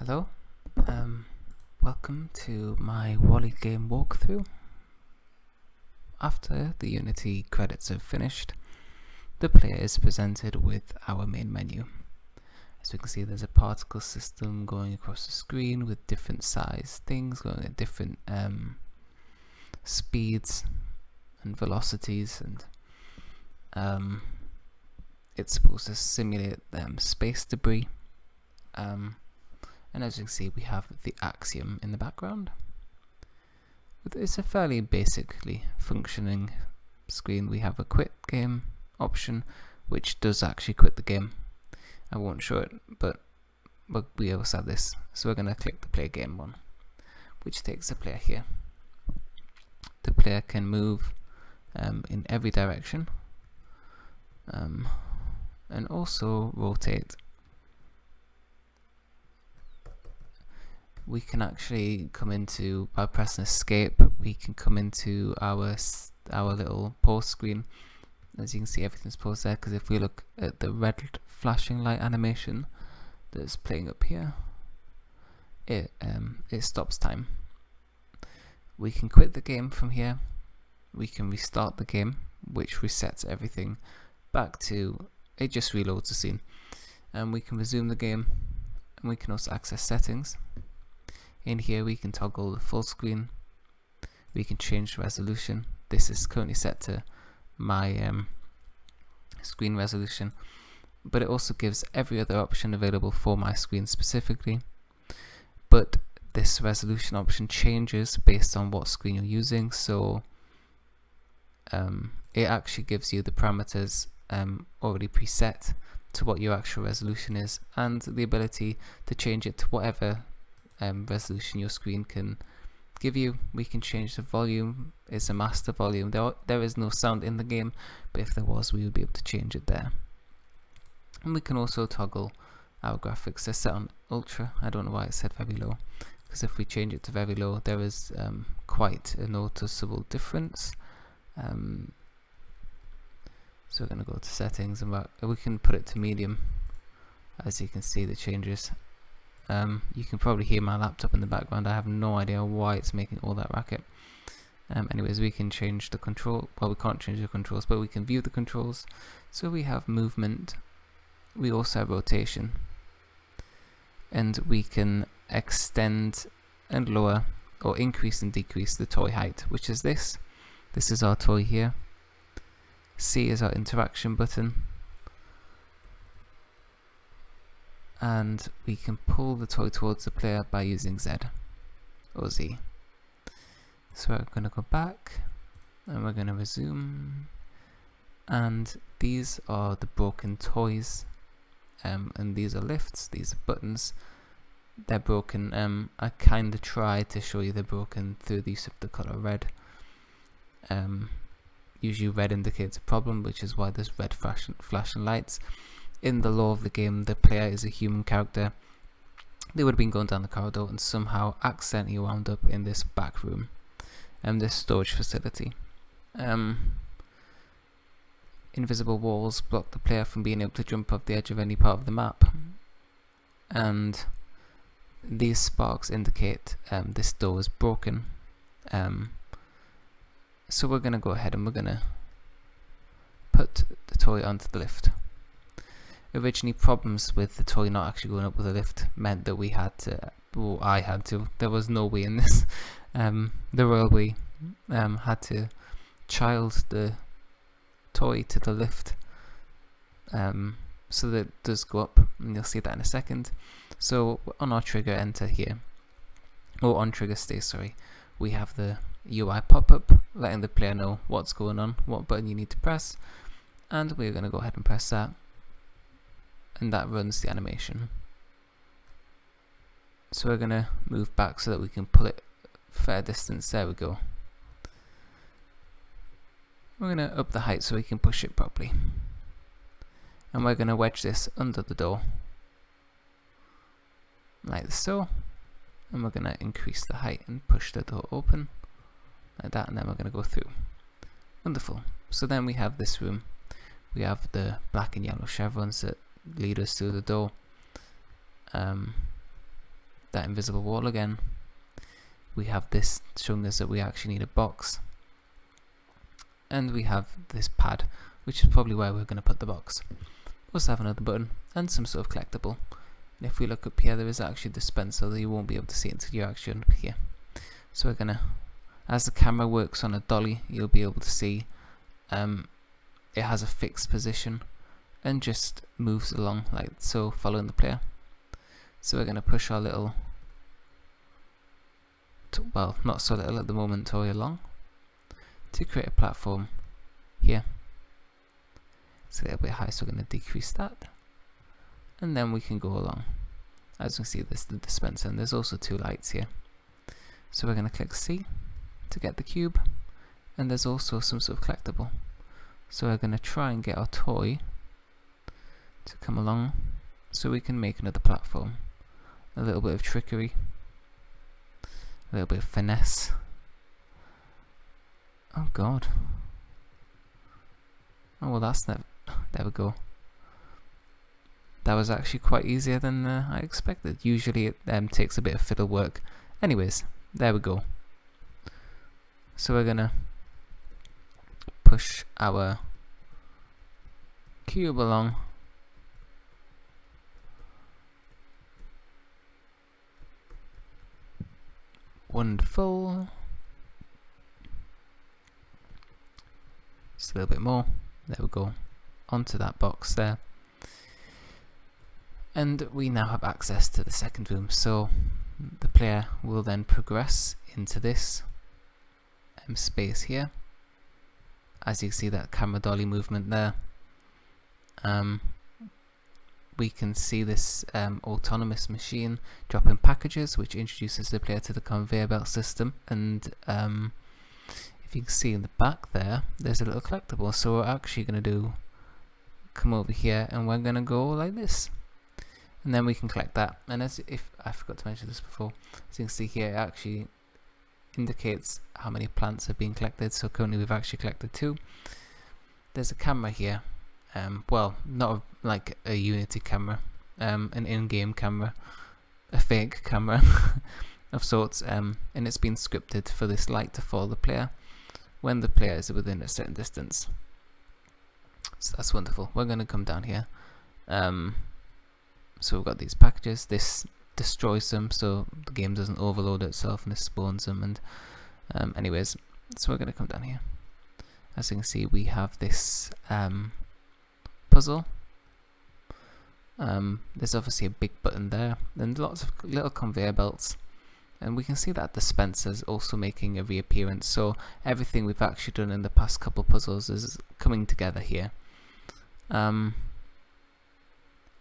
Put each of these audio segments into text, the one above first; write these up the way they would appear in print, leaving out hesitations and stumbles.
Hello, welcome to my Wally game walkthrough. After the Unity credits have finished, the player is presented with our main menu. As we can see, there's a particle system going across the screen with different size things going at different speeds and velocities, and it's supposed to simulate space debris. And as you can see, we have the axiom in the background. It's a fairly basically functioning screen. We have a quit game option, which does actually quit the game. I won't show it, but we also have this. So we're going to click the play game one, which takes the player here. The player can move in every direction and also rotate. We can actually come into, by pressing escape, we can come into our little pause screen. As you can see, everything's paused there, because if we look at the red flashing light animation that's playing up here, it stops time. We can quit the game from here. We can restart the game, which resets everything back to, it just reloads the scene. And we can resume the game, and we can also access settings. In here we can toggle the full screen, we can change the resolution. This is currently set to my screen resolution, but it also gives every other option available for my screen specifically. But this resolution option changes based on what screen you're using, so it actually gives you the parameters already preset to what your actual resolution is, and the ability to change it to whatever resolution your screen can give you. We can change the volume. It's a master volume. There is no sound in the game, but if there was, we would be able to change it there. And we can also toggle our graphics. They're set on ultra. I don't know why it's set very low, because if we change it to very low, there is quite a noticeable difference. So we're going to go to settings, and we can put it to medium. As you can see, the changes. You can probably hear my laptop in the background. I have no idea why it's making all that racket. Anyways, we can change the control. Well, we can't change the controls, but we can view the controls. So we have movement. We also have rotation. And we can extend and lower, or increase and decrease the toy height, which is this. This is our toy here. C is our interaction button. And we can pull the toy towards the player by using Z or Z. So we're going to go back and we're going to resume, and these are the broken toys, and these are lifts, these are buttons. They're broken. I kind of tried to show you they're broken through the use of the color red. Usually red indicates a problem, which is why there's red flashing lights. In the lore of the game, the player is a human character. They would have been going down the corridor and somehow accidentally wound up in this back room, this storage facility. Invisible walls block the player from being able to jump off the edge of any part of the map, and these sparks indicate this door is broken. So we're going to go ahead and we're going to put the toy onto the lift. Originally, problems with the toy not actually going up with a lift meant that we had to, well, I had to, there was no way in this, the royal we had to child the toy to the lift so that it does go up, and you'll see that in a second. So on our trigger enter here, or on trigger stay, sorry, we have the UI pop-up letting the player know what's going on, what button you need to press, and we're going to go ahead and press that. And that runs the animation. So we're going to move back so that we can pull it a fair distance. There we go. We're going to up the height so we can push it properly. And we're going to wedge this under the door, like so. And we're going to increase the height and push the door open, like that, and then we're going to go through. Wonderful. So then we have this room. We have the black and yellow chevrons that lead us through the door. that invisible wall again. We have this showing us that we actually need a box, and we have this pad, which is probably where we're going to put the box. We also have another button and some sort of collectible. And if we look up here, there is actually a dispenser, though you won't be able to see it until you're actually up here. So we're gonna, as the camera works on a dolly, you'll be able to see it has a fixed position and just moves along like so, following the player. So we're gonna push our little, well, not so little at the moment, toy along to create a platform here. It's a little bit high, so we're going to decrease that, and then we can go along. As you can see, this is the dispenser, and there's also 2 lights here. So we're going to click C to get the cube, and there's also some sort of collectible. So we're going to try and get our toy to come along so we can make another platform. A little bit of trickery, a little bit of finesse. Oh god. Oh well, that's never. There we go. That was actually quite easier than I expected. Usually it takes a bit of fiddle work. Anyways, there we go. So we're gonna push our cube along. Wonderful. Just a little bit more. There we go. Onto that box there. And we now have access to the second room. So the player will then progress into this space here. As you see, that camera dolly movement there. We can see this autonomous machine dropping packages, which introduces the player to the conveyor belt system. And if you can see in the back there, there's a little collectible. So we're actually going to come over here, and we're going to go like this. And then we can collect that. And as if I forgot to mention this before, as you can see here, it actually indicates how many plants have been collected. So currently we've actually collected 2. There's a camera here. Well, not like a Unity camera, an in-game camera, a fake camera of sorts, and it's been scripted for this light to follow the player when the player is within a certain distance. So that's wonderful. We're going to come down here. So we've got these packages. This destroys them, so the game doesn't overload itself, and this spawns them. And anyways, so we're going to come down here. As you can see, we have this puzzle. There's obviously a big button there, and lots of little conveyor belts. And we can see that dispenser's also making a reappearance. So everything we've actually done in the past couple puzzles is coming together here. And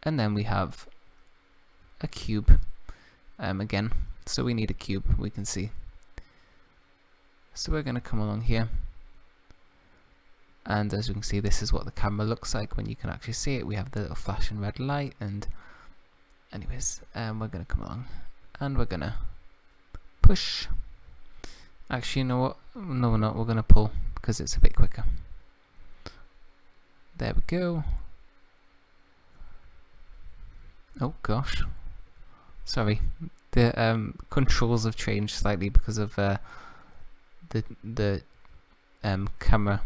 then we have a cube again. So we need a cube, we can see. So we're going to come along here. And as you can see, this is what the camera looks like when you can actually see it. We have the little flashing red light. And anyways, we're going to come along, and we're going to push. Actually, you know what? No, we're not. We're going to pull because it's a bit quicker. There we go. Oh gosh. Sorry. The controls have changed slightly because of the camera.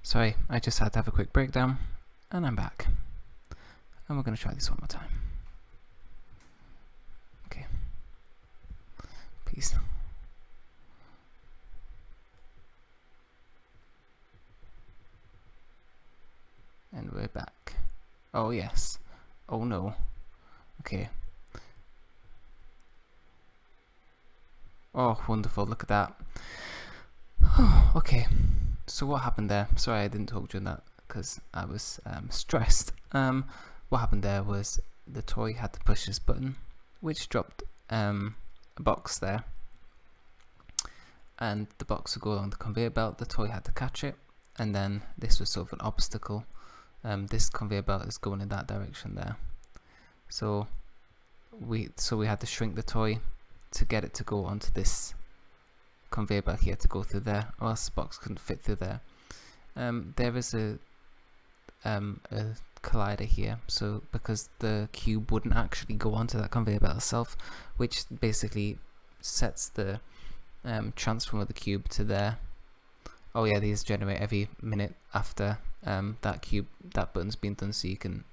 Sorry, I just had to have a quick breakdown, and I'm back. And we're going to try this one more time. Okay. Peace. And we're back. Oh yes. Oh no. Okay. Oh, wonderful. Look at that. Okay. So what happened there? Sorry, I didn't talk during that because I was stressed. What happened there was the toy had to push this button, which dropped a box there. And the box would go along the conveyor belt. The toy had to catch it, and then this was sort of an obstacle. This conveyor belt is going in that direction there. So we had to shrink the toy to get it to go onto this conveyor belt here to go through there, or else the box couldn't fit through there. There is a collider here, so because the cube wouldn't actually go onto that conveyor belt itself, which basically sets the transform of the cube to there. Oh yeah, these generate every minute after that button's been done, so you can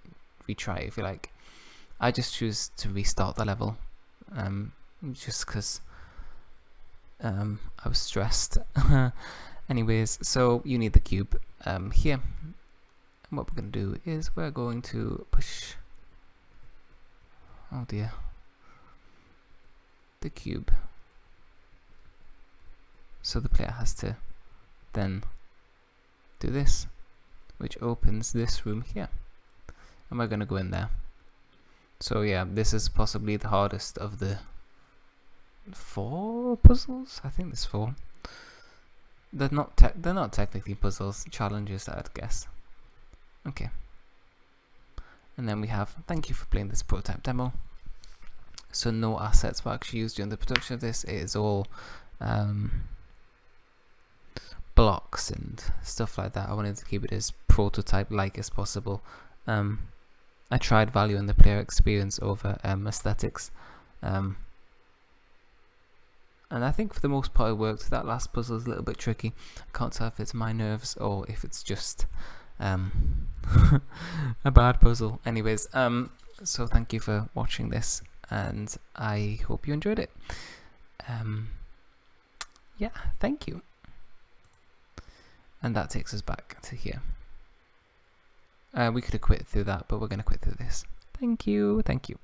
retry it if you like. I just choose to restart the level, just because I was stressed. Anyways, so you need the cube here. And what we're going to do is we're going to push, oh dear, the cube. So the player has to then do this, which opens this room here. And we're going to go in there. So yeah, this is possibly the hardest of the 4 puzzles. I think there's 4. They're not technically puzzles, challenges, I'd guess. Okay. And then we have, thank you for playing this prototype demo. So no assets were actually used during the production of this. It is all blocks and stuff like that. I wanted to keep it as prototype-like as possible. I tried valuing the player experience over aesthetics. And I think for the most part it worked. That last puzzle is a little bit tricky. I can't tell if it's my nerves or if it's just a bad puzzle. Anyways, so thank you for watching this, and I hope you enjoyed it. Yeah, thank you. And that takes us back to here. We could have quit through that, but we're going to quit through this. Thank you, thank you.